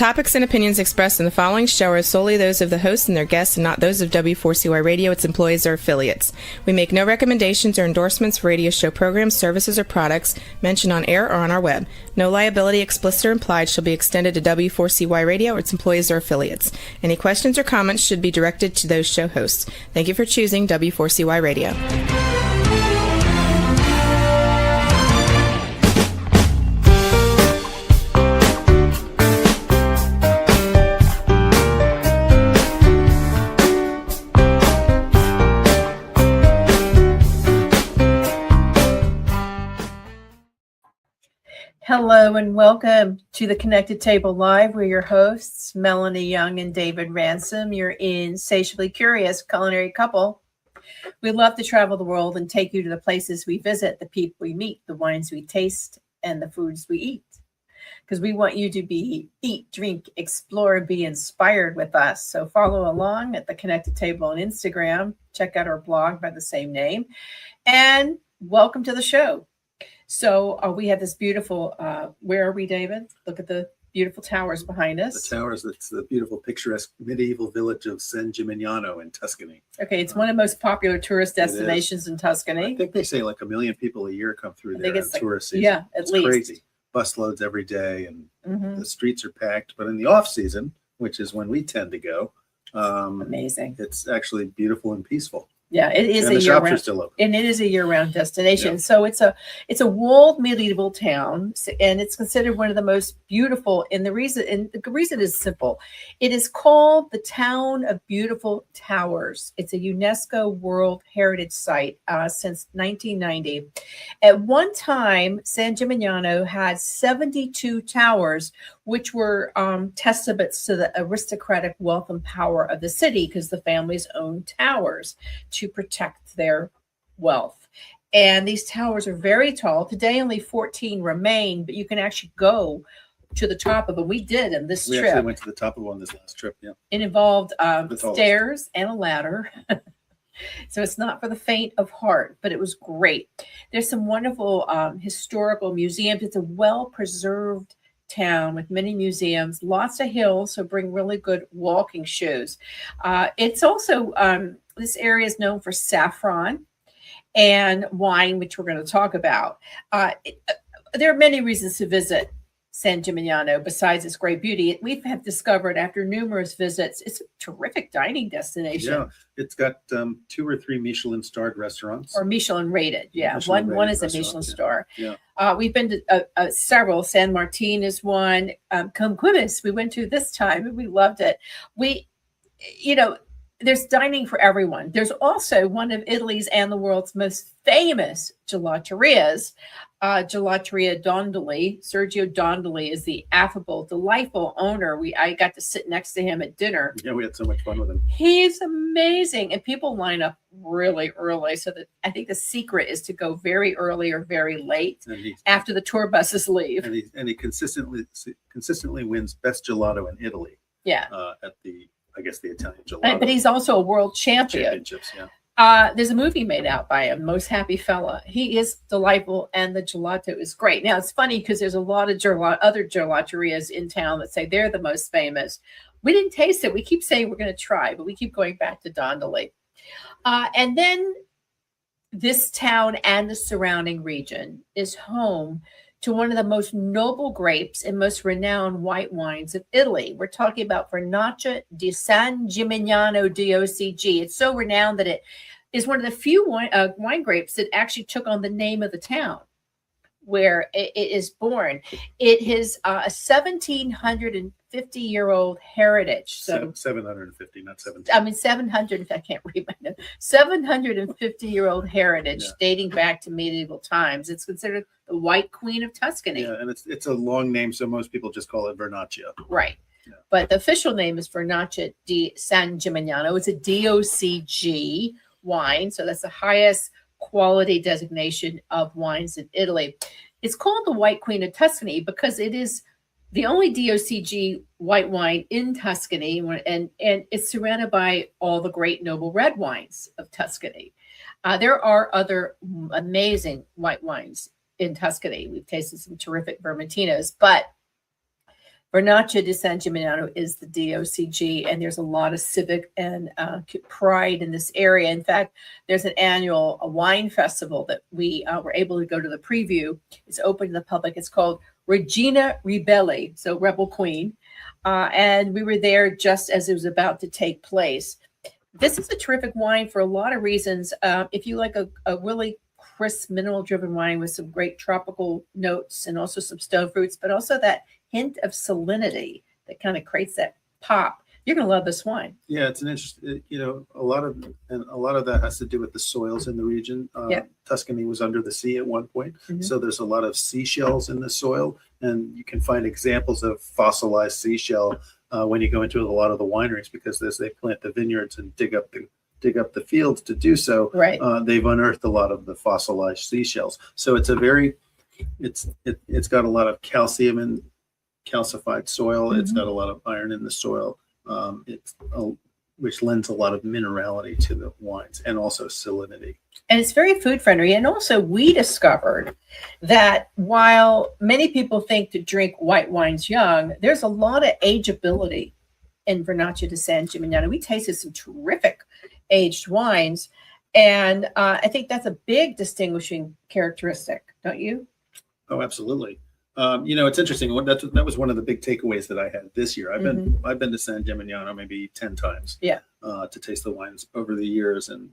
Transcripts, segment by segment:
topics and opinions expressed in the following show are solely those of the host and their guests and not those of W4CY Radio, its employees, or affiliates. We make no recommendations or endorsements for radio show programs, services, or products mentioned on air or on our web. No liability, explicit or implied, shall be extended to W4CY Radio or its employees or affiliates. Any questions or comments should be directed to those show hosts. Thank you for choosing W4CY Radio. Hello and welcome to the Connected Table Live. We're your hosts, Melanie Young and David Ransom. You're insatiably curious culinary couple. We love to travel the world and take you to the places we visit, the people we meet, the wines we taste, and the foods we eat. Because we want you to eat, drink, explore, and be inspired with us. So follow along at the Connected Table on Instagram. Check out our blog by the same name. And welcome to the show. So we have this beautiful, where are we, David? Look at the beautiful towers behind us. The towers, it's the beautiful picturesque medieval village of San Gimignano in Tuscany. Okay, it's one of the most popular tourist destinations in Tuscany. I think they say like 1 million people a year come through there in tourist season. Yeah, it's least. Crazy. Bus loads every day and the streets are packed. But in the off season, which is when we tend to go, amazing. It's actually beautiful and peaceful. Yeah, it is and a the shops are still open. And it is a year-round destination. Yeah. So it's a walled medieval town, and it's considered one of the most beautiful. And the reason is simple. It is called the Town of Beautiful Towers. It's a UNESCO World Heritage Site since 1990. At one time, San Gimignano had 72 towers, which were testaments to the aristocratic wealth and power of the city, because the families owned towers to protect their wealth. And these towers are very tall. Today, only 14 remain, but you can actually go to the top of them. We did in this trip. We actually went to the top of one this last trip, yeah. It involved stairs and a ladder. So it's not for the faint of heart, but it was great. There's some wonderful historical museums. It's a well-preserved town with many museums, lots of hills, so bring really good walking shoes. It's also, this area is known for saffron and wine, which we're going to talk about. There are many reasons to visit San Gimignano besides its great beauty. We have discovered after numerous visits, it's a terrific dining destination. Yeah, it's got 2 or 3 Michelin starred restaurants. Or Michelin rated, yeah. One is a Michelin star. Yeah. We've been to several. San Martin is one. Conquimes we went to this time, and we loved it. There's dining for everyone. There's also one of Italy's and the world's most famous gelaterias, Gelateria Dondoli. Sergio Dondoli is the affable, delightful owner. I got to sit next to him at dinner. Yeah, we had so much fun with him. He's amazing. And people line up really early. So I think the secret is to go very early or very late after the tour buses leave. And he consistently wins best gelato in Italy. Yeah. At the Italian gelato. But he's also a world champion. Championships, yeah. There's a movie made out by him, Most Happy Fella. He is delightful, and the gelato is great. Now, it's funny because there's a lot of other gelaterias in town that say they're the most famous. We didn't taste it. We keep saying we're going to try, but we keep going back to Dondoli. And then this town and the surrounding region is home to one of the most noble grapes and most renowned white wines of Italy. We're talking about Vernaccia di San Gimignano DOCG. It's so renowned that it is one of the few wine grapes that actually took on the name of the town where it is born. It is a 1,750-year-old heritage. So 750, not 17. I mean, 700, I can't read my notes. 750-year-old heritage dating back to medieval times. It's considered the White Queen of Tuscany. Yeah, and it's a long name, so most people just call it Vernaccia. Right. Yeah. But the official name is Vernaccia di San Gimignano. It's a DOCG wine, so that's the highest quality designation of wines in Italy. It's called the White Queen of Tuscany because it is the only DOCG white wine in Tuscany, and it's surrounded by all the great noble red wines of Tuscany. There are other amazing white wines in Tuscany. We've tasted some terrific Vermentinos, but Vernaccia di San Gimignano is the DOCG, and there's a lot of civic and pride in this area. In fact, there's an annual wine festival that we were able to go to the preview. It's open to the public. It's called Regina Ribelli, so Rebel Queen. And we were there just as it was about to take place. This is a terrific wine for a lot of reasons. If you like a really crisp, mineral-driven wine with some great tropical notes and also some stone fruits, but also that hint of salinity that kind of creates that pop, you're going to love this wine. Yeah, it's an interesting, a lot of that has to do with the soils in the region. Tuscany was under the sea at one point, so there's a lot of seashells in the soil, and you can find examples of fossilized seashell when you go into a lot of the wineries, because as they plant the vineyards and dig up the fields to do so, they've unearthed a lot of the fossilized seashells. So it's it's got a lot of calcium and calcified soil. It's got a lot of iron in the soil. Which lends a lot of minerality to the wines, and also salinity. And it's very food friendly. And also, we discovered that while many people think to drink white wines young, there's a lot of ageability in Vernaccia di San Gimignano. We tasted some terrific aged wines, and I think that's a big distinguishing characteristic, don't you? Oh, absolutely. It's interesting. That was one of the big takeaways that I had this year. I've been to San Gimignano maybe 10 times. To taste the wines over the years, and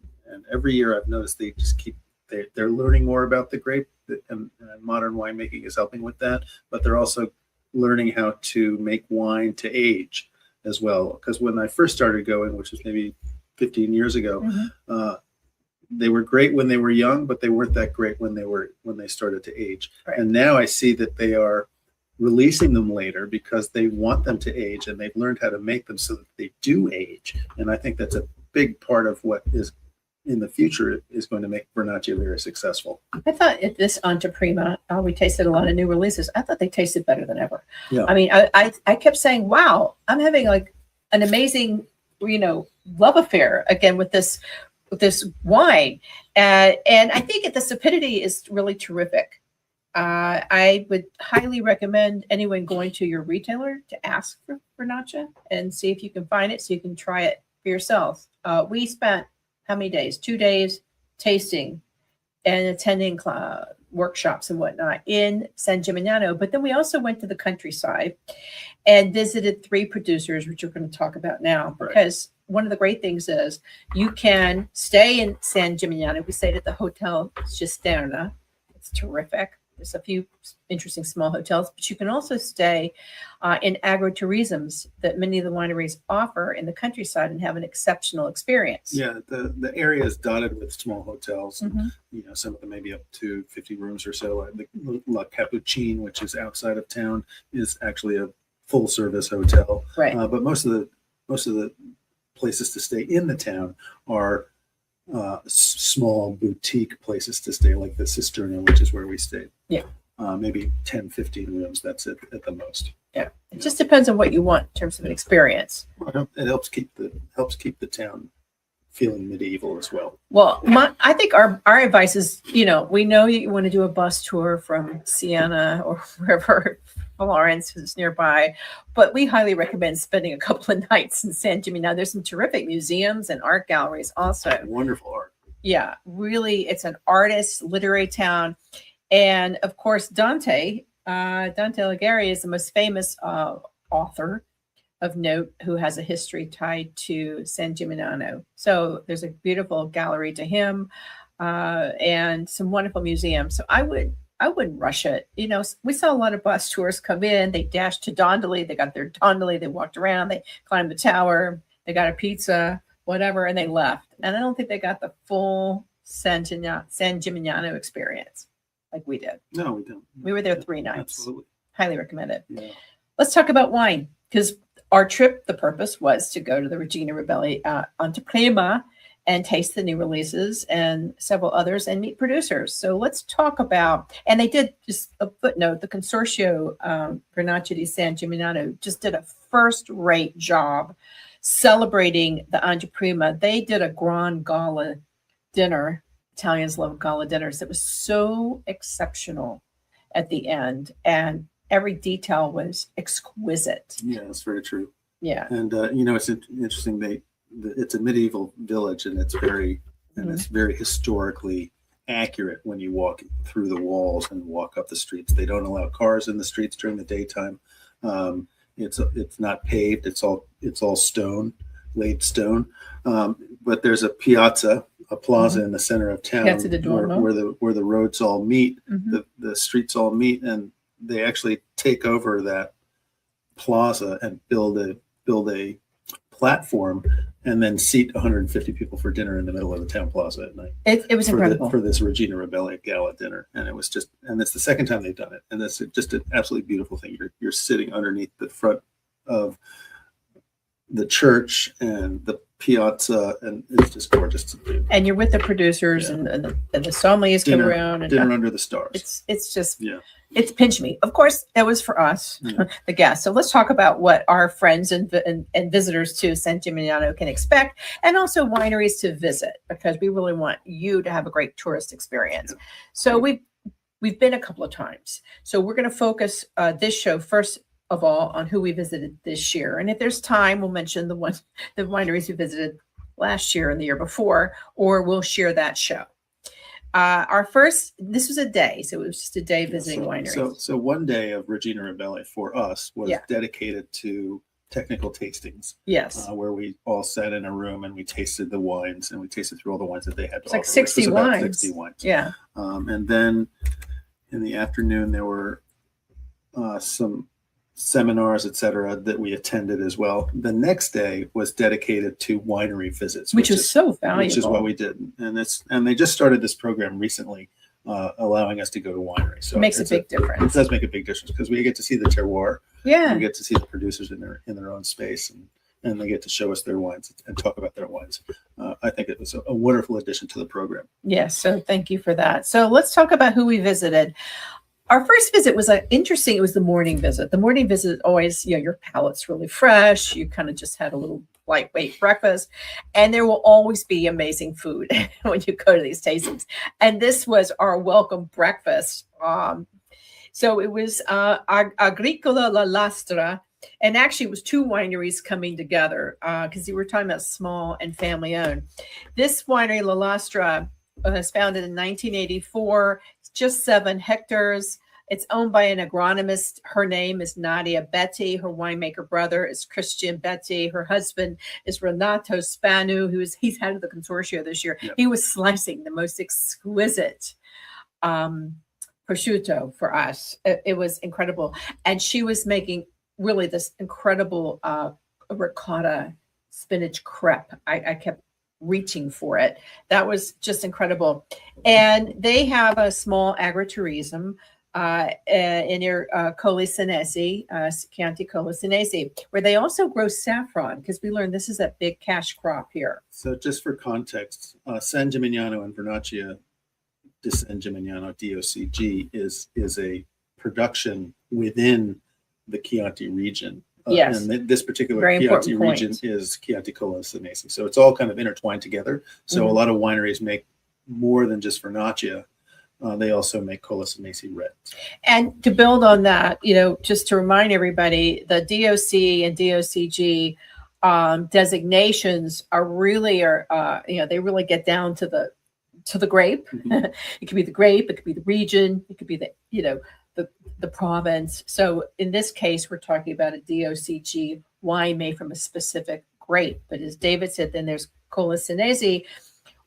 every year I've noticed they just they're learning more about the grape, and modern winemaking is helping with that. But they're also learning how to make wine to age as well. Because when I first started going, which was maybe 15 years ago, they were great when they were young, but they weren't that great when they started to age. And now I see that they are releasing them later because they want them to age, and they've learned how to make them so that they do age. And I think that's a big part of what is in the future is going to make Vernaccia very successful. I thought at this Anteprima, we tasted a lot of new releases. I thought they tasted better than ever. Yeah. I mean, I kept saying, wow, I'm having like an amazing, love affair again with this wine. And I think the sapidity is really terrific. I would highly recommend anyone going to your retailer to ask for Vernaccia and see if you can find it so you can try it for yourself. We spent how many days? 2 days tasting and attending workshops and whatnot in San Gimignano. But then we also went to the countryside and visited 3 producers, which we're going to talk about now, because one of the great things is you can stay in San Gimignano. We stayed at the Hotel Cisterna. It's terrific. There's a few interesting small hotels, but you can also stay in agritourisms that many of the wineries offer in the countryside and have an exceptional experience. Yeah, the area is dotted with small hotels. Some of them maybe up to 50 rooms or so. The La Capucine, which is outside of town, is actually a full-service hotel. But most of the places to stay in the town are small boutique places to stay, like the Cisterna, which is where we stayed. Maybe 10, 15 rooms. That's it at the most. It just depends on what you want in terms of an experience. Well, it helps keep the town feeling medieval as well. Well, I think our advice is, we know you want to do a bus tour from Siena or wherever Florence is nearby, but we highly recommend spending a couple of nights in San Gimignano. There's some terrific museums and art galleries also. Wonderful art. Yeah, really, it's an artist, literary town. And of course, Dante Alighieri is the most famous author of note who has a history tied to San Gimignano. So there's a beautiful gallery to him and some wonderful museums. So I wouldn't rush it. We saw a lot of bus tours come in. They dashed to Dondoli. They got their Dondoli. They walked around. They climbed the tower. They got a pizza, whatever, and they left. And I don't think they got the full San Gimignano experience like we did. No, we don't. We were there 3 nights. Absolutely. Highly recommend it. Yeah. Let's talk about wine, because our trip, the purpose was to go to the Regina Ribelli Anteprima and taste the new releases and several others and meet producers. So let's talk about, and they did, just a footnote, the Consorzio Vernaccia di San Gimignano just did a first-rate job celebrating the Anteprima. They did a grand gala dinner. Italians love gala dinners. It was so exceptional at the end. And every detail was exquisite. Yeah, that's very true. Yeah. And it's interesting. It's a medieval village, and it's very historically accurate when you walk through the walls and walk up the streets. They don't allow cars in the streets during the daytime. It's not paved. It's all stone, laid stone. But there's a plaza in the center of town where the roads all meet, the streets all meet, and they actually take over that plaza and build a platform and then seat 150 people for dinner in the middle of the town plaza at night. It was incredible for this Regina Rebelli gala dinner, and it's the second time they've done it, and that's just an absolutely beautiful thing. You're sitting underneath the front of the church and the piazza, and it's just gorgeous. And you're with the producers and the sommeliers come around and dinner under the stars. It's just it's pinch me. Of course, that was for us, the guests. So let's talk about what our friends and visitors to San Gimignano can expect, and also wineries to visit, because we really want you to have a great tourist experience. So we've been a couple of times. So we're going to focus this show first of all on who we visited this year, and if there's time, we'll mention the wineries we visited last year and the year before, or we'll share that show. This was a day, so it was just a day visiting wineries. So one day of Regina Rebelli for us was dedicated to technical tastings. Yes. Where we all sat in a room and we tasted the wines, and we tasted through all the wines that they had. It's like 60 wines. 60 wines. Yeah. And then in the afternoon there were some seminars, etc., that we attended as well. The next day was dedicated to winery visits, which is so valuable. Which is what we did, and they just started this program recently, allowing us to go to wineries. So it makes a big difference. It does make a big difference because we get to see the terroir. Yeah, we get to see the producers in their own space, and they get to show us their wines and talk about their wines. I think it was a wonderful addition to the program. Yes, so thank you for that. So let's talk about who we visited. Our first visit was interesting. It was the morning visit. The morning visit always, your palate's really fresh. You kind of just had a little lightweight breakfast, and there will always be amazing food when you go to these tastings. And this was our welcome breakfast. So it was Agricola La Lastra, and actually it was two wineries coming together because we were talking about small and family owned. This winery, La Lastra, was founded in 1984. It's just 7 hectares. It's owned by an agronomist. Her name is Nadia Betti. Her winemaker brother is Christian Betti. Her husband is Renato Spanu, he's head of the consortium this year. Yep. He was slicing the most exquisite prosciutto for us. It was incredible. And she was making really this incredible ricotta spinach crepe. I kept reaching for it. That was just incredible. And they have a small agritourism in near Colli Senesi, Chianti Colli Senesi, where they also grow saffron, because we learned this is a big cash crop here. So just for context, San Gimignano and Vernaccia di San Gimignano, DOCG, is a production within the Chianti region. Yes. And this particular Chianti region is Chianti Colli Senesi. So it's all kind of intertwined together. So a lot of wineries make more than just Vernaccia. They also make Colli Senesi red. And to build on that, just to remind everybody, the DOC and DOCG designations they really get down to the grape. It could be the grape, it could be the region, it could be the province. So in this case, we're talking about a DOCG wine made from a specific grape. But as David said, then there's Colli Senesi,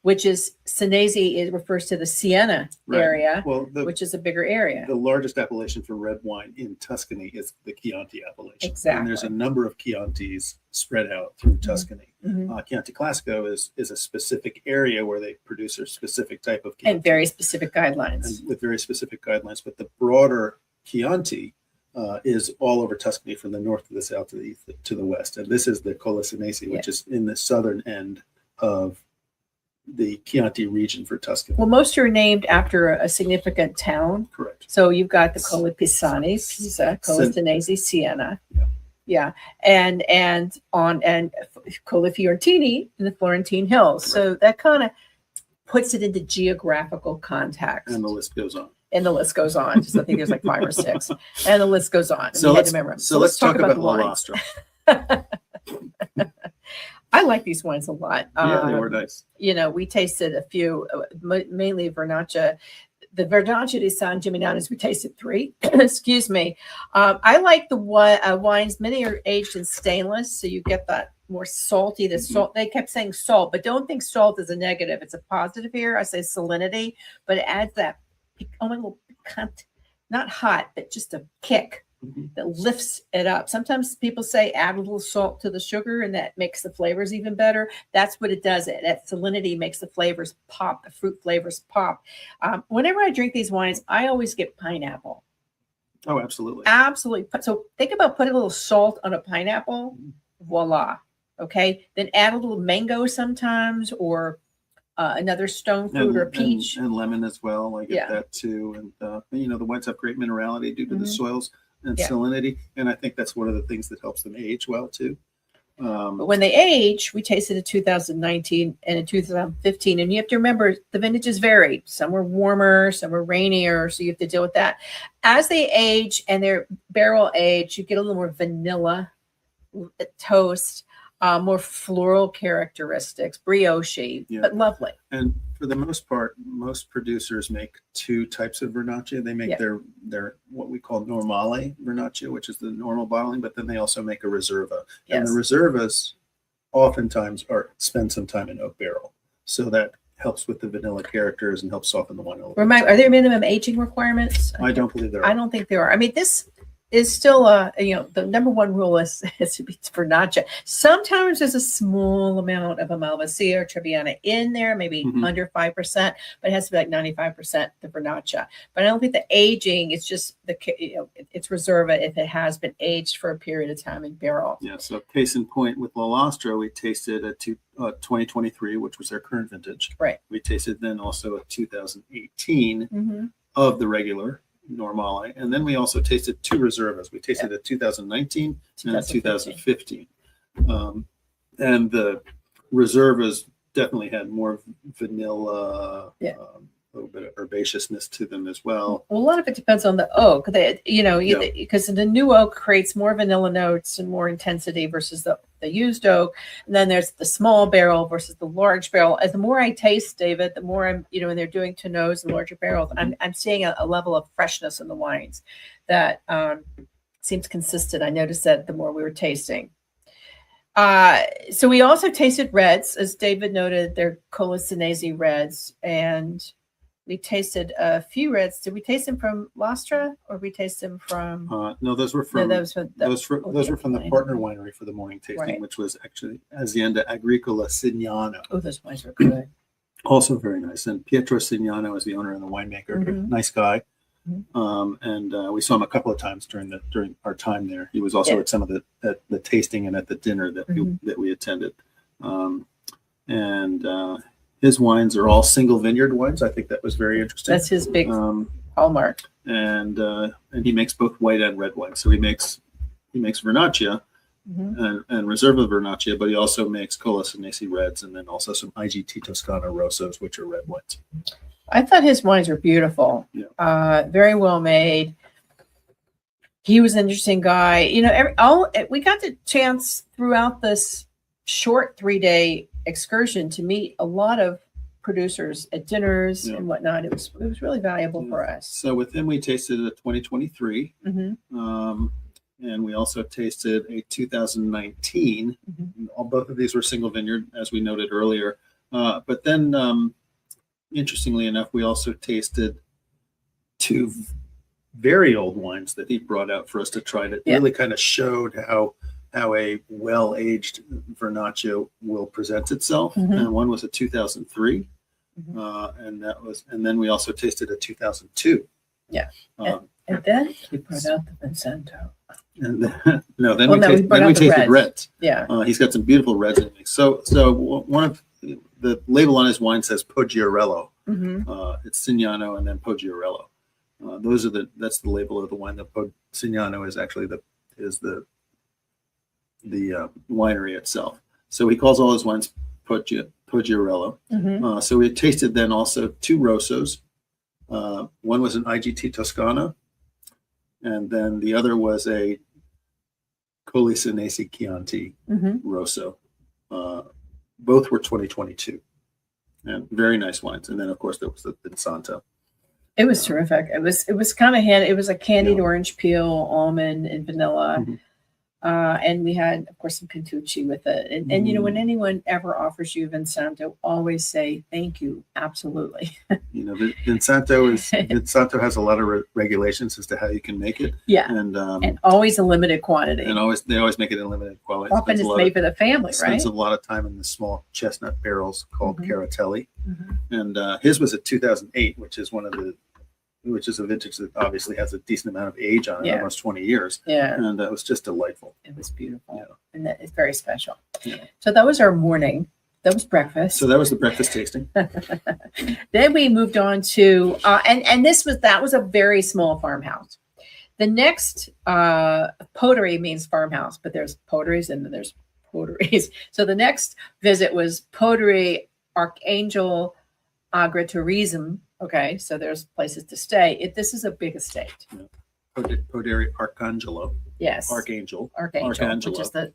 which is Senesi. It refers to the Siena area, which is a bigger area. The largest appellation for red wine in Tuscany is the Chianti appellation. Exactly. And there's a number of Chiantis spread out through Tuscany. Chianti Classico is a specific area where they produce a specific type of Chianti. And very specific guidelines. And with very specific guidelines. But the broader Chianti is all over Tuscany, from the north to the south to the east to the west. And this is the Colli Senesi, which is in the southern end of the Chianti region for Tuscany. Well, most are named after a significant town. Correct. So you've got the Colli Pisani, Pisa, Colli Senesi, Siena. Yeah. And Colli Fiorentini in the Florentine Hills. Right. So that kind of puts it into geographical context. And the list goes on. And the list goes on. Just I think there's like 5 or 6, and the list goes on. So let's talk about Lalastro. I like these wines a lot. Yeah, they were nice. We tasted a few, mainly Vernaccia. The Vernaccia di San Gimignano, we tasted 3. Excuse me. I like the wines. Many are aged in stainless, so you get that more salty. The salt. They kept saying salt, but don't think salt is a negative. It's a positive here. I say salinity, but it adds that a little piquant, not hot, but just a kick that lifts it up. Sometimes people say add a little salt to the sugar and that makes the flavors even better. That's what it does. That salinity makes the flavors pop, the fruit flavors pop. Whenever I drink these wines, I always get pineapple. Oh, absolutely. Absolutely. So think about putting a little salt on a pineapple. Voila. Okay. Then add a little mango sometimes, or another stone fruit or peach. And lemon as well. I get that too. And, the wines have great minerality due to the soils and salinity. And I think that's one of the things that helps them age well too. But when they age, we tasted in 2019 and in 2015. And you have to remember the vintages varied. Some were warmer, some were rainier. So you have to deal with that. As they age and they're barrel aged, you get a little more vanilla toast. More floral characteristics, brioche, but lovely. And for the most part, most producers make 2 types of Vernaccia. They make their what we call normale Vernaccia, which is the normal bottling, but then they also make a Reserva. Yes. And the Reservas oftentimes spend some time in oak barrel. So that helps with the vanilla characters and helps soften the wine a little bit. Are there minimum aging requirements? I don't believe there are. I don't think there are. I mean, this is still the number one rule is to be Vernaccia. Sometimes there's a small amount of a Malvasia or Trebbiano in there, maybe under 5%, but it has to be like 95% the Vernaccia. But I don't think the aging, it's just it's Reserva if it has been aged for a period of time in barrel. Yeah. So case in point with Lalastro, we tasted a 2023, which was their current vintage. Right. We tasted then also a 2018 of the regular Normale, and then we also tasted 2 Reservas. We tasted a 2019 and a 2015. And the Reservas definitely had more vanilla, a little bit of herbaceousness to them as well. Well, a lot of it depends on the oak. Because the new oak creates more vanilla notes and more intensity versus the used oak. And then there's the small barrel versus the large barrel. As the more I taste, David, the more I'm, when they're doing Tonneaus and larger barrels, I'm seeing a level of freshness in the wines that seems consistent. I noticed that the more we were tasting. So we also tasted reds, as David noted, they're Colasinese reds, and we tasted a few reds. Did we taste them from Lastra, or we taste them from? No, those were from those were from the partner winery for the morning tasting, which was actually Azienda Agricola Signano. Oh, those wines were good. Also very nice. And Pietro Signano is the owner and the winemaker. Nice guy. And we saw him a couple of times during our time there. He was also at some of the tasting and at the dinner that we attended. His wines are all single vineyard wines. I think that was very interesting. That's his big hallmark. And he makes both white and red wines. So he makes Vernaccia and Reserva Vernaccia, but he also makes Colasinese reds and then also some IGT Toscana Rossos, which are red wines. I thought his wines were beautiful. Yeah. Very well made. He was an interesting guy. We got the chance throughout this short 3-day excursion to meet a lot of producers at dinners and whatnot. It was really valuable for us. So with him, we tasted a 2023, and we also tasted a 2019. Both of these were single vineyard, as we noted earlier. But then, interestingly enough, we also tasted 2 very old wines that he brought out for us to try that really kind of showed how a well-aged Vernaccia will present itself. And one was a 2003, and then we also tasted a 2002. Yeah, and then he brought out the Vincento. And then, we tasted reds. Yeah, he's got some beautiful reds in it. So one of the label on his wine says Poggiarello. It's Signano and then Poggiarello. That's the label of the wine. The Signano is actually the winery itself. So he calls all his wines Poggiarello. So we had tasted then also 2 Rossos, One was an IGT Toscana, and then the other was a Colli Senesi Chianti Rosso. Both were 2022, and very nice wines. And then, of course, there was the Vinsanto. It was terrific. It was kind of handy. It was a candied orange peel, almond, and vanilla. And we had, of course, some Cantucci with it. And you know, when anyone ever offers you Vinsanto, always say thank you. Absolutely. You know, Vinsanto has a lot of regulations as to how you can make it. Yeah. And always a limited quantity. And they always make it in limited quality. Often it's made for the family, right? Spends a lot of time in the small chestnut barrels called Caratelli. And his was a 2008, which is a vintage that obviously has a decent amount of age on it, almost 20 years. Yeah. And it was just delightful. It was beautiful. Yeah. And that is very special. Yeah. So that was our morning. That was breakfast. So that was the breakfast tasting. Then we moved on to, and that was a very small farmhouse. The next, pottery means farmhouse, but there's poteries and then there's poteries. So the next visit was Pottery Archangel Agriturism. Okay, so there's places to stay. This is a big estate. Podere Arcangelo. Yes. Archangel.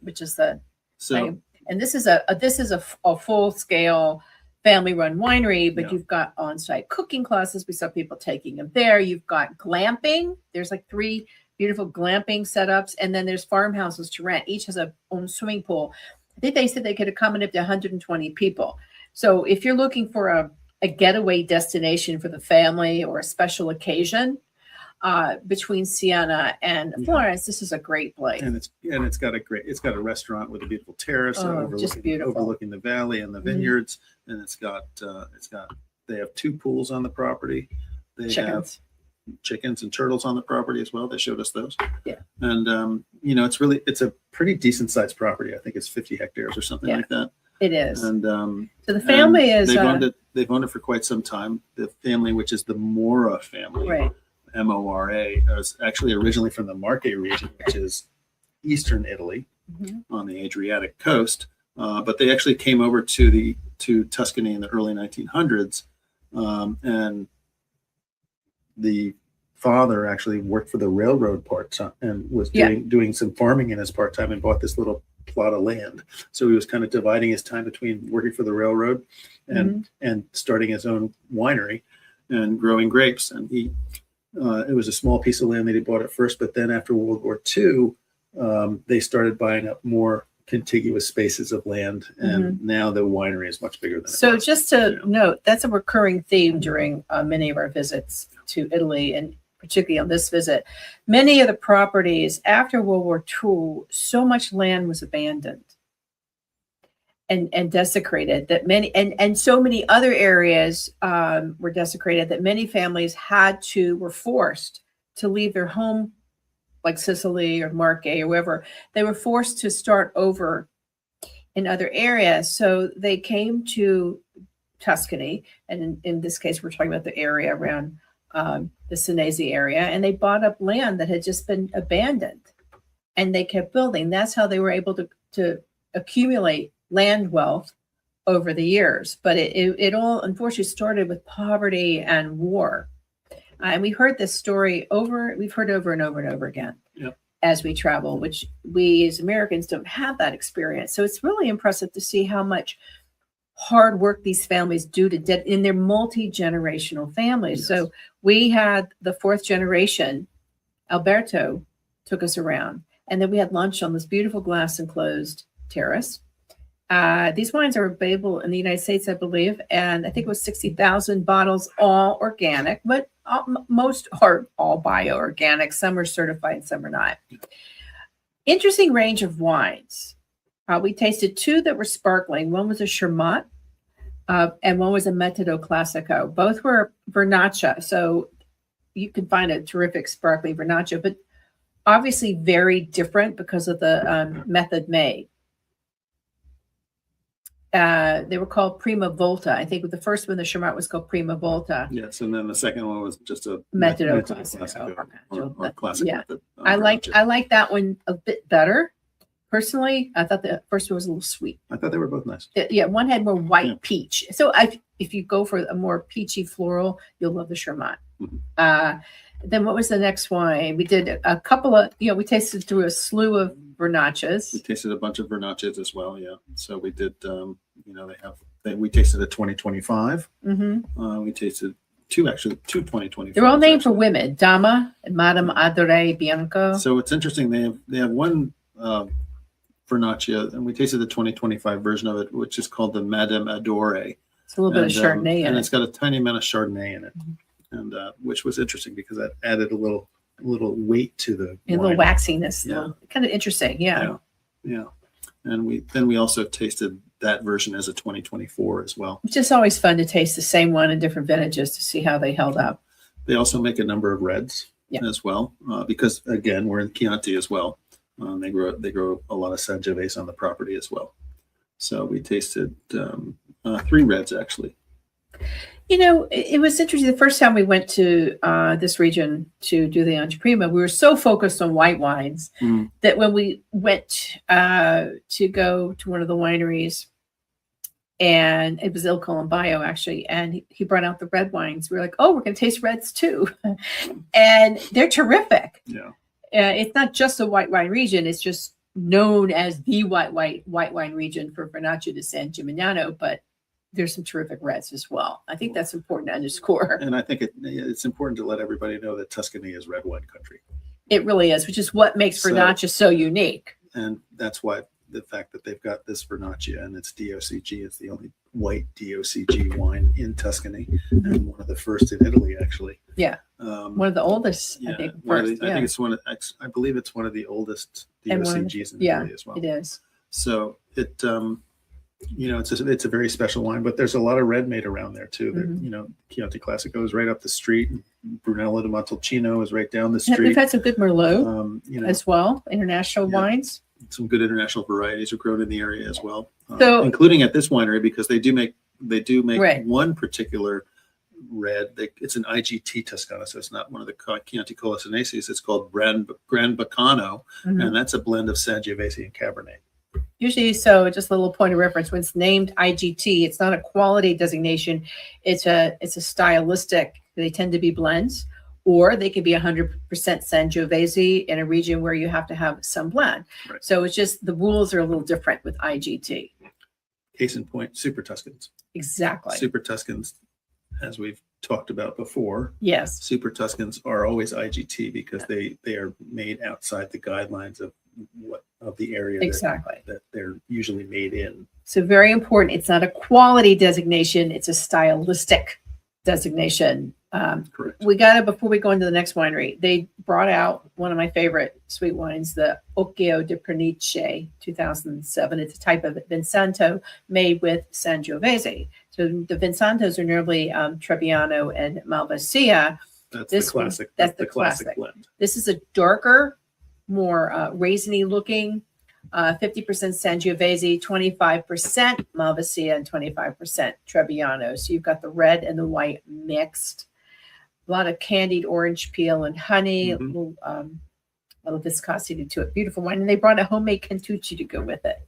Which is the same. And this is a full scale family run winery, but you've got on-site cooking classes. We saw people taking them there. You've got glamping. There's like 3 beautiful glamping setups, and then there's farmhouses to rent. Each has a own swimming pool. I think they said they could accommodate up to 120 people. So if you're looking for a getaway destination for the family or a special occasion between Siena and Florence, this is a great place. And it's got a restaurant with a beautiful terrace overlooking the valley and the vineyards. And they have 2 pools on the property. They have chickens and turtles on the property as well. They showed us those. Yeah. And you know, it's a pretty decent sized property. I think it's 50 hectares or something like that. It is. And so the family is they've owned it for quite some time. The family, which is the Mora family, right. Mora, is actually originally from the Marche region, which is eastern Italy on the Adriatic coast. But they actually came over to Tuscany in the early 1900s, and the father actually worked for the railroad part-time and was doing some farming in his part-time and bought this little plot of land. So he was kind of dividing his time between working for the railroad and starting his own winery and growing grapes. And it was a small piece of land that he bought at first, but then after World War II, they started buying up more contiguous spaces of land, and now the winery is much bigger than it was. So just to note, that's a recurring theme during many of our visits to Italy, and particularly on this visit. Many of the properties after World War II, so much land was abandoned and desecrated that many, and so many other areas were desecrated that many families were forced to leave their home, like Sicily or Marche or wherever. They were forced to start over in other areas. So they came to Tuscany, and in this case, we're talking about the area around the Senesi area, and they bought up land that had just been abandoned, and they kept building. That's how they were able to accumulate land wealth over the years. But it all unfortunately started with poverty and war. And we heard this story we've heard over and over and over again as we travel, which we as Americans don't have that experience. So it's really impressive to see how much hard work these families do in their multi-generational families. Yes. So we had the 4th generation, Alberto took us around, and then we had lunch on this beautiful glass enclosed terrace. These wines are available in the United States, I believe, and I think it was 60,000 bottles, all organic, but most are all bio-organic. Some are certified, some are not. Interesting range of wines. We tasted 2 that were sparkling. One was a Chermat, and one was a Metodo Classico. Both were Vernaccia, so you can find a terrific sparkling Vernaccia, but obviously very different because of the method made. They were called Prima Volta. I think the first one, the Chermat, was called Prima Volta. Yes, and then the second one was just a Metodo Classico. Or classic method. I like that one a bit better. Personally, I thought the first one was a little sweet. I thought they were both nice. One had more white peach. So if you go for a more peachy floral, you'll love the Chermat. Then what was the next wine? We did a couple of, we tasted through a slew of Vernaccias. We tasted a bunch of Vernaccias as well. Yeah. So we did, we tasted a 2025. We tasted two 2025. They're all named for women, Dama and Madame Adore Bianco. So it's interesting. They have one Vernaccia, and we tasted the 2025 version of it, which is called the Madame Adore. It's a little bit of Chardonnay in it. And it's got a tiny amount of Chardonnay in it, and which was interesting because that added a little weight to the wine. A little waxiness. Yeah. Kind of interesting. Yeah. And we also tasted that version as a 2024 as well. It's just always fun to taste the same one in different vintages to see how they held up. They also make a number of reds as well, because again, we're in Chianti as well. They grow a lot of Sangiovese on the property as well. So we tasted 3 reds actually. It was interesting. The first time we went to this region to do the Anteprima, we were so focused on white wines that when we went to go to one of the wineries, and it was Il Colombaio actually, and he brought out the red wines. We were like, oh, we're going to taste reds too. And they're terrific. Yeah. It's not just a white wine region. It's just known as the white wine region for Vernaccia di San Gimignano, but there's some terrific reds as well. I think that's important to underscore. And I think it's important to let everybody know that Tuscany is red wine country. It really is, which is what makes Vernaccia so unique. And that's why the fact that they've got this Vernaccia and it's DOCG, it's the only white DOCG wine in Tuscany, and one of the first in Italy, actually. Yeah. One of the oldest, I think. I believe it's one of the oldest DOCGs in Italy as well. It is. So it, it's a very special wine, but there's a lot of red made around there too. Chianti Classico is right up the street. Brunello di Montalcino is right down the street. We've had some good Merlot as well, international wines. Some good international varieties are grown in the area as well, including at this winery, because they do make one particular red. It's an IGT Toscana, so it's not one of the Chianti Colaseneses. It's called Gran Baccano, and that's a blend of Sangiovese and Cabernet. Usually, so just a little point of reference, when it's named IGT, it's not a quality designation. It's a stylistic. They tend to be blends, or they could be 100% Sangiovese in a region where you have to have some blend. Right. So it's just the rules are a little different with IGT. Case in point, Super Tuscans. Exactly. Super Tuscans, as we've talked about before. Yes. Super Tuscans are always IGT because they are made outside the guidelines of the area that they're usually made in. So very important. It's not a quality designation. It's a stylistic designation. Correct. We got it before we go into the next winery. They brought out one of my favorite sweet wines, the Occhio di Pernice 2007. It's a type of Vinsanto made with Sangiovese. So the Vinsantos are normally Trebbiano and Malvasia. That's the classic. That's the classic blend. This is a darker, more raisiny looking, 50% Sangiovese, 25% Malvasia, and 25% Trebbiano. So you've got the red and the white mixed. A lot of candied orange peel and honey, a little viscosity to it. Beautiful wine. And they brought a homemade Cantucci to go with it,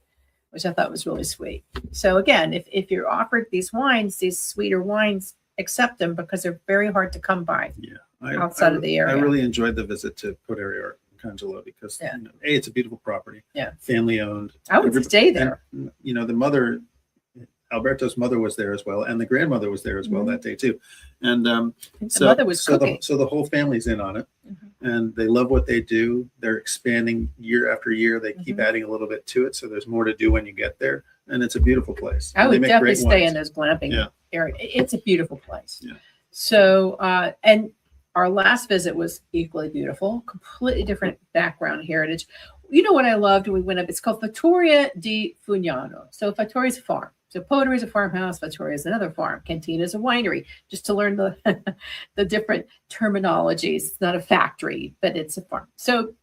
which I thought was really sweet. So again, if you're offered these wines, these sweeter wines, accept them because they're very hard to come by outside of the area. I really enjoyed the visit to Poderio Cangelo because it's a beautiful property. Yeah. Family owned. I would stay there. And, the mother, Alberto's mother was there as well, and the grandmother was there as well that day too. And the mother was cooking. So the whole family's in on it, and they love what they do. They're expanding year after year. They keep adding a little bit to it, so there's more to do when you get there. And it's a beautiful place. I would definitely stay in those glamping area. It's a beautiful place. Yeah. So and our last visit was equally beautiful, completely different background heritage. You know what I loved when we went up? It's called Fattoria di Fugnano. So Fattoria is a farm. So Poderio is a farmhouse. Fattoria is another farm. Cantina is a winery. Just to learn the different terminologies. It's not a factory, but it's a farm. So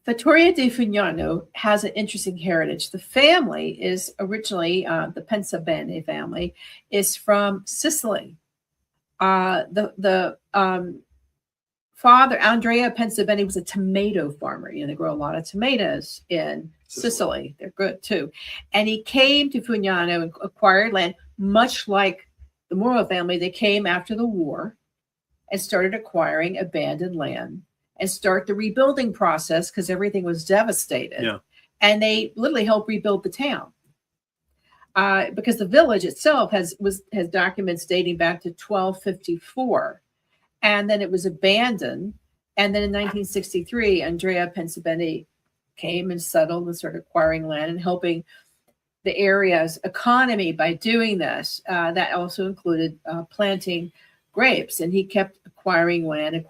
Fattoria di Fugnano has an interesting heritage. The family is originally, the Pensabene family, is from Sicily. The father, Andrea Pensabene, was a tomato farmer. They grow a lot of tomatoes in Sicily. They're good too. And he came to Fugnano and acquired land, much like the Moro family. They came after the war and started acquiring abandoned land and start the rebuilding process because everything was devastated. Yeah. And they literally helped rebuild the town. Because the village itself has documents dating back to 1254, and then it was abandoned. And then in 1963, Andrea Pensabeni came and settled and started acquiring land and helping the area's economy by doing this. That also included planting grapes, and he kept acquiring land. And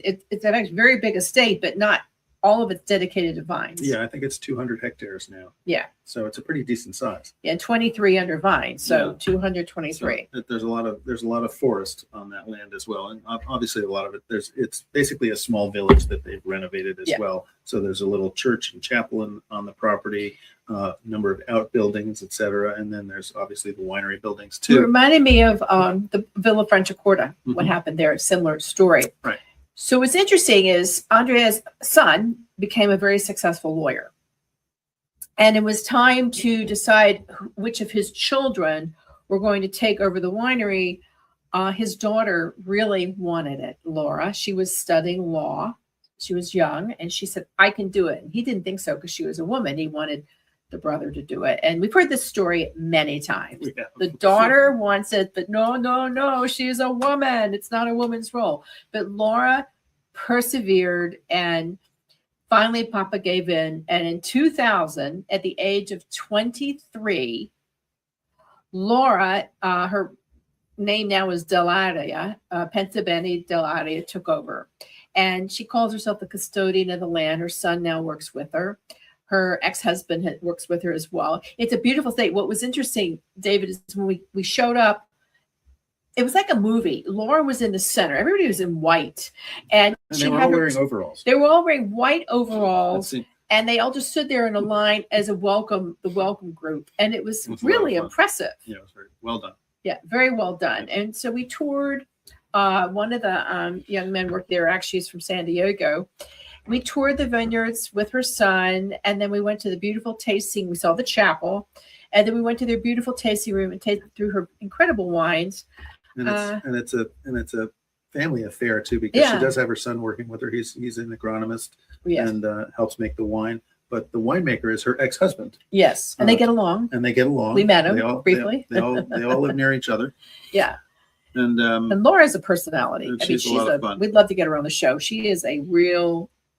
it's a very big estate, but not all of it's dedicated to vines. Yeah, I think it's 200 hectares now. Yeah. So it's a pretty decent size. Yeah, and 23 under vines, so Yeah. 223. So there's a lot of forest on that land as well, and obviously a lot of it. It's basically a small village that they've renovated as well. So there's a little church and chapel on the property, number of outbuildings, etc. And then there's obviously the winery buildings It too. reminded me of the Villa Franciacorta. What happened there? A similar story. Right. So what's interesting is Andrea's son became a very successful lawyer. And it was time to decide which of his children were going to take over the winery. His daughter really wanted it, Laura. She was studying law. She was young, and she said, I can do it. And he didn't think so because she was a woman. He wanted the brother to do it. And we've heard this story many times. Yeah. The daughter wants it, but no, she's a woman. It's not a woman's role. But Laura persevered, and finally Papa gave in. And in 2000, at the age of 23, Laura, her name now is Delaria, Pensabeni Delaria, took over. And she calls herself the custodian of the land. Her son now works with her. Her ex-husband works with her as well. It's a beautiful thing. What was interesting, David, is when we showed up, it was like a movie. Laura was in the center. Everybody was in white. And they were all wearing overalls. They were all wearing white overalls. And they all just stood there in a line as the welcome group. And it was really impressive. Yeah, it was very well done. Yeah, very well done. And so we toured. One of the young men worked there. Actually, he's from San Diego. We toured the vineyards with her son, and then we went to the beautiful tasting. We saw the chapel, and then we went to their beautiful tasting room and tasted through her incredible wines. And it's a family affair too, because she does have her son working with her. He's an agronomist and helps make the wine. But the winemaker is her ex-husband. Yes, and they get along. We met him briefly. They all live near each other. Yeah. And Laura's a personality. She's a lot of fun. We'd love to get her on the show. She is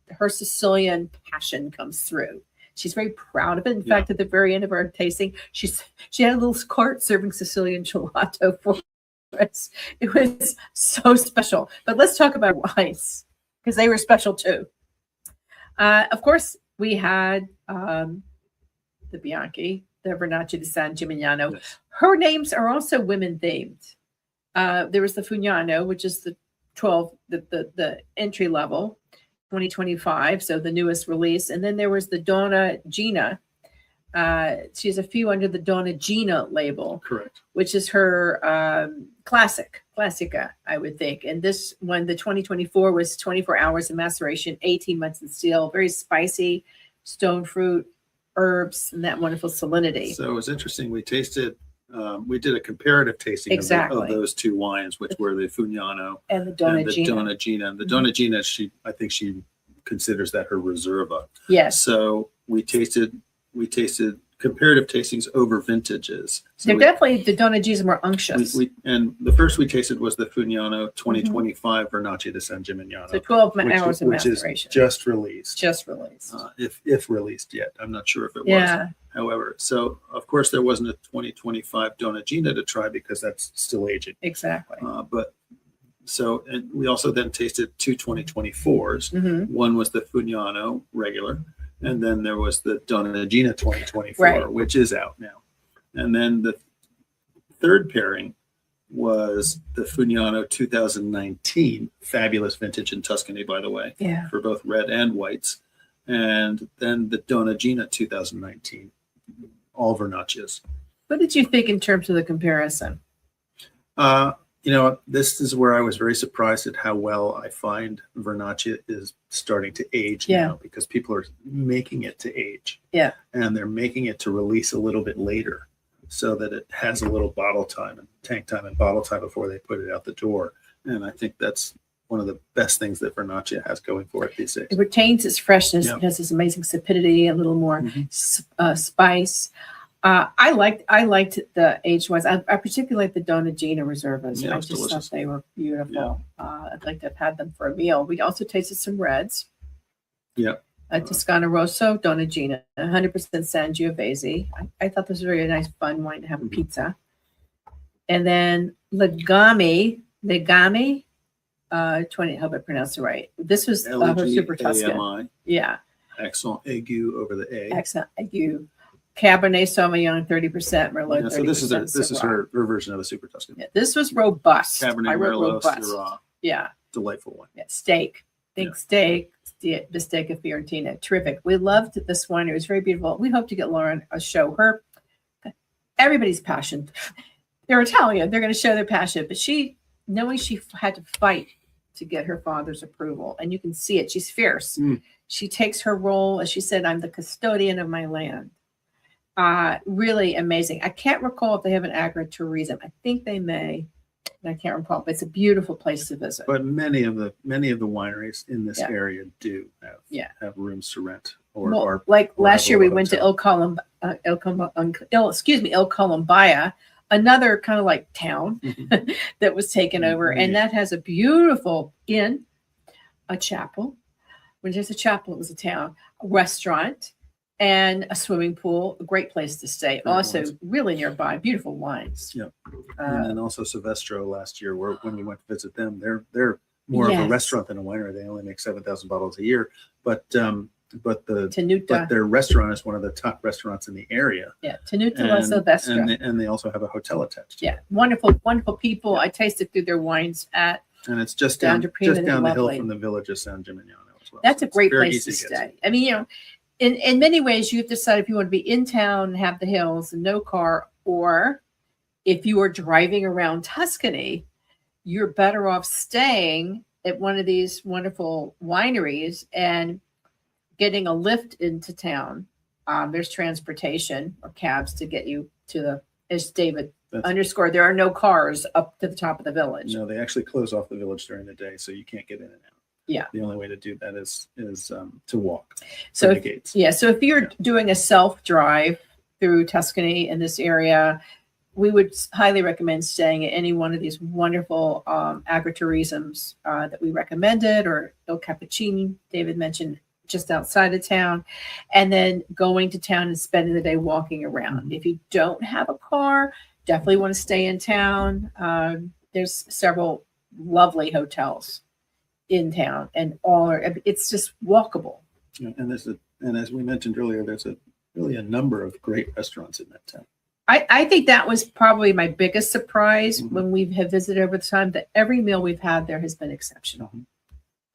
her Sicilian passion comes through. She's very proud of it. In fact, at the very end of our tasting, she had a little cart serving Sicilian gelato for us. It was so special. But let's talk about wines, because they were special too. Of course, we had the Bianchi, the Vernaccia di San Gimignano. Yes. Her names are also women themed. There was the Fugnano, which is the entry level, 2025, so the newest release. And then there was the Donna Gina. She has a few under the Donna Gina label. Correct. Which is her Classica, I would think. And this one, the 2024, was 24 hours in maceration, 18 months in still, very spicy, stone fruit, herbs, and that wonderful salinity. So it was interesting. We tasted. We did a comparative tasting of those two wines, which were the Fugnano and the Donna Gina. And the Donna Gina, I think she considers that her Reserva. Yes. So we tasted comparative tastings over vintages. So they're definitely, the Donna G's more unctuous. And the first we tasted was the Fugnano 2025 Vernaccia di San Gimignano. So 12 hours of maceration. Which is just released. If released yet. I'm not sure if it was. However, so of course there wasn't a 2025 Donna Gina to try because that's still aging. Exactly. And we also then tasted two 2024s. Mm-hmm. One was the Fugnano regular, and then there was the Donna Gina 2024, which is out now. And then the third pairing was the Fugnano 2019, fabulous vintage in Tuscany, by the way, for both red and whites. And then the Donna Gina 2019, all Vernaccias. What did you think in terms of the comparison? This is where I was very surprised at how well I find Vernaccia is starting to age now, because people are making it to age. Yeah. And they're making it to release a little bit later so that it has a little bottle time and tank time and bottle time before they put it out the door. And I think that's one of the best things that Vernaccia has going for it these days. It retains its freshness. Yeah. It has this amazing sapidity, a little more spice. I liked the aged wines. I particularly like the Donagina Reservas. Yeah, I it's just delicious. thought they were beautiful. I'd like to have had them for a meal. We also tasted some reds. Yeah. Toscana Rosso, Donagina, 100% Sangiovese. I thought this was a very nice, fun wine to have a pizza. And then Legami, 20, I hope I pronounced it right. This was her Super Tuscan. Yeah. Accent aigu over the A. Accent aigu. Cabernet Sauvignon, 30%, Merlot, 30%. So this is her version of a Super Tuscan. Yeah, this was robust. Cabernet Merlot, Syrah. Yeah. Delightful one. Yeah, steak. Steak. The steak of Fiorentina. Terrific. We loved this wine. It was very beautiful. We hope to get Lauren a show her. Everybody's passion. They're Italian. They're going to show their passion. But knowing she had to fight to get her father's approval, and you can see it. She's fierce. She takes her role, as she said, I'm the custodian of my land. Really amazing. I can't recall if they have an agritourism. I think they may. I can't recall, but it's a beautiful place to visit. But many of the wineries in this area do have rooms to rent. Or last year we went to Il Columbia, another kind of like town that was taken over, and that has a beautiful inn, a chapel. When there's a chapel, it was a town, a restaurant, and a swimming pool. A great place to stay. Also, really nearby, beautiful wines. Yeah, and then also Silvestro last year, when we went to visit them, they're more of a restaurant than a winery. They only make 7,000 bottles a year, but their restaurant is one of the top restaurants in the area. Yeah, Tenuta La Silvestro, and they also have a hotel attached. Yeah, wonderful people. Yeah. I tasted through their wines and it's just down the hill from the village of San Gimignano as well. That's a great place to stay. I mean, in many ways, you have to decide if you want to be in town and have the hills and no car, or if you are driving around Tuscany, you're better off staying at one of these wonderful wineries and getting a lift into town. There's transportation or cabs to get you to as David underscored, there are no cars up to the top of the village. No, they actually close off the village during the day, so you can't get in and out. Yeah. The only way to do that is to walk. So if you're doing a self-drive through Tuscany in this area, we would highly recommend staying at any one of these wonderful agritourisms that we recommended, or Il Cappuccino, David mentioned, just outside of town, and then going to town and spending the day walking around. If you don't have a car, definitely want to stay in town. There's several lovely hotels in town, and it's just walkable. Yeah, and as we mentioned earlier, there's really a number of great restaurants in that town. I think that was probably my biggest surprise when we have visited over the time, that every meal we've had there has been exceptional.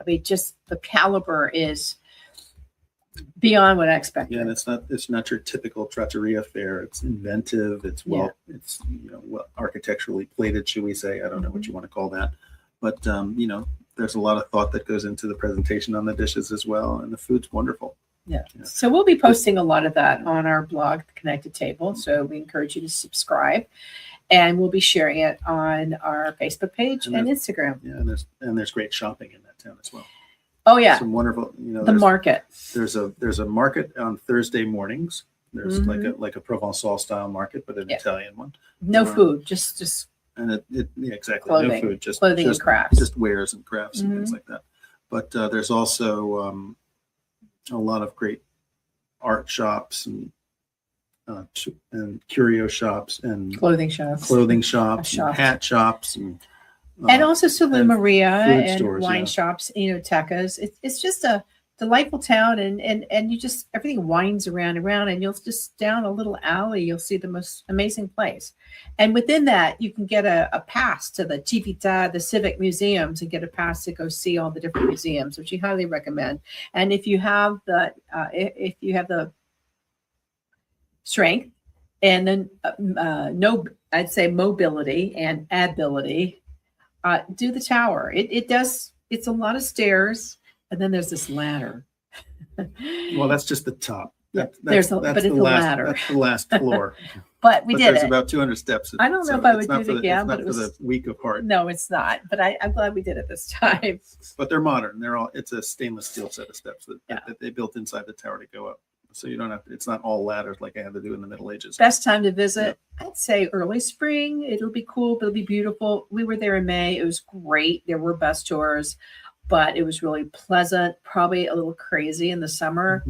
I mean, just the caliber is beyond what I expected. Yeah, and it's not your typical trattoria fare. It's inventive. It's well architecturally plated, should we say? I don't know what you want to call that, but there's a lot of thought that goes into the presentation on the dishes as well, and the food's wonderful. Yeah. So we'll be posting a lot of that on our blog, The Connected Table. So we encourage you to subscribe, and we'll be sharing it on our Facebook page and Instagram. Yeah, and there's great shopping in that town as well. Oh yeah, some wonderful. The market. There's a market on Thursday mornings. There's like a Provençal style market, but an Italian one. No food, just. And exactly, clothing, no food, just clothing and crafts, just wares and crafts and things like that. But there's also a lot of great art shops and curio shops and clothing shops, and hat shops and also Sula Maria and stores, wine shops, tecas. It's just a delightful town, and you just, everything winds around, and you'll just down a little alley, you'll see the most amazing place. And within that, you can get a pass to the Civita, the civic museums, and get a pass to go see all the different museums, which you highly recommend. And if you have the strength and then I'd say mobility and ability, do the tower. It's a lot of stairs. And then there's this ladder. Well, that's just the top. but it's a ladder. That's the last floor. But we did there's it. about 200 steps. I don't know if I would do it again, but it was for the weak of heart. No, it's not. But I'm glad we did it this time. But they're modern. It's a stainless steel set of steps that they built inside the tower to go up. So you don't have to, it's not all ladders like I had to do in the Middle Ages. Best time to visit, I'd say early spring. It'll be cool, but it'll be beautiful. We were there in May. It was great. There were bus tours, but it was really pleasant, probably a little crazy in the summer.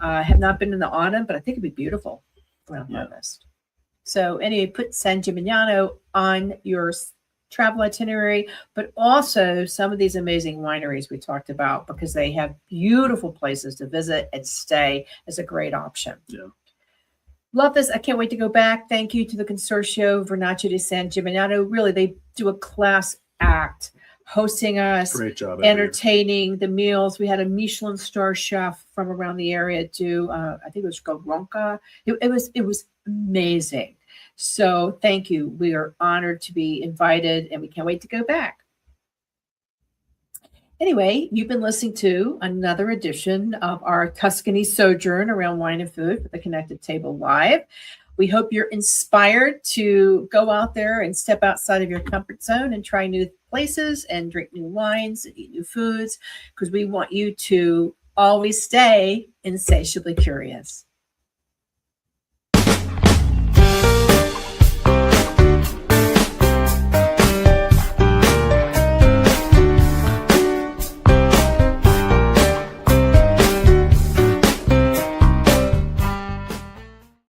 I have not been in the autumn, but I think it'd be beautiful around harvest. So anyway, put San Gimignano on your travel itinerary, but also some of these amazing wineries we talked about, because they have beautiful places to visit and stay as a great option. Yeah. Love this. I can't wait to go back. Thank you to the Consortio Vernaccia di San Gimignano. Really, they do a class act, hosting us, great job, entertaining the meals. We had a Michelin star chef from around the area do, I think it was called Ronca. It was amazing. So thank you. We are honored to be invited, and we can't wait to go back. Anyway, you've been listening to another edition of our Tuscany sojourn around wine and food with the Connected Table Live. We hope you're inspired to go out there and step outside of your comfort zone and try new places and drink new wines and eat new foods, because we want you to always stay insatiably curious.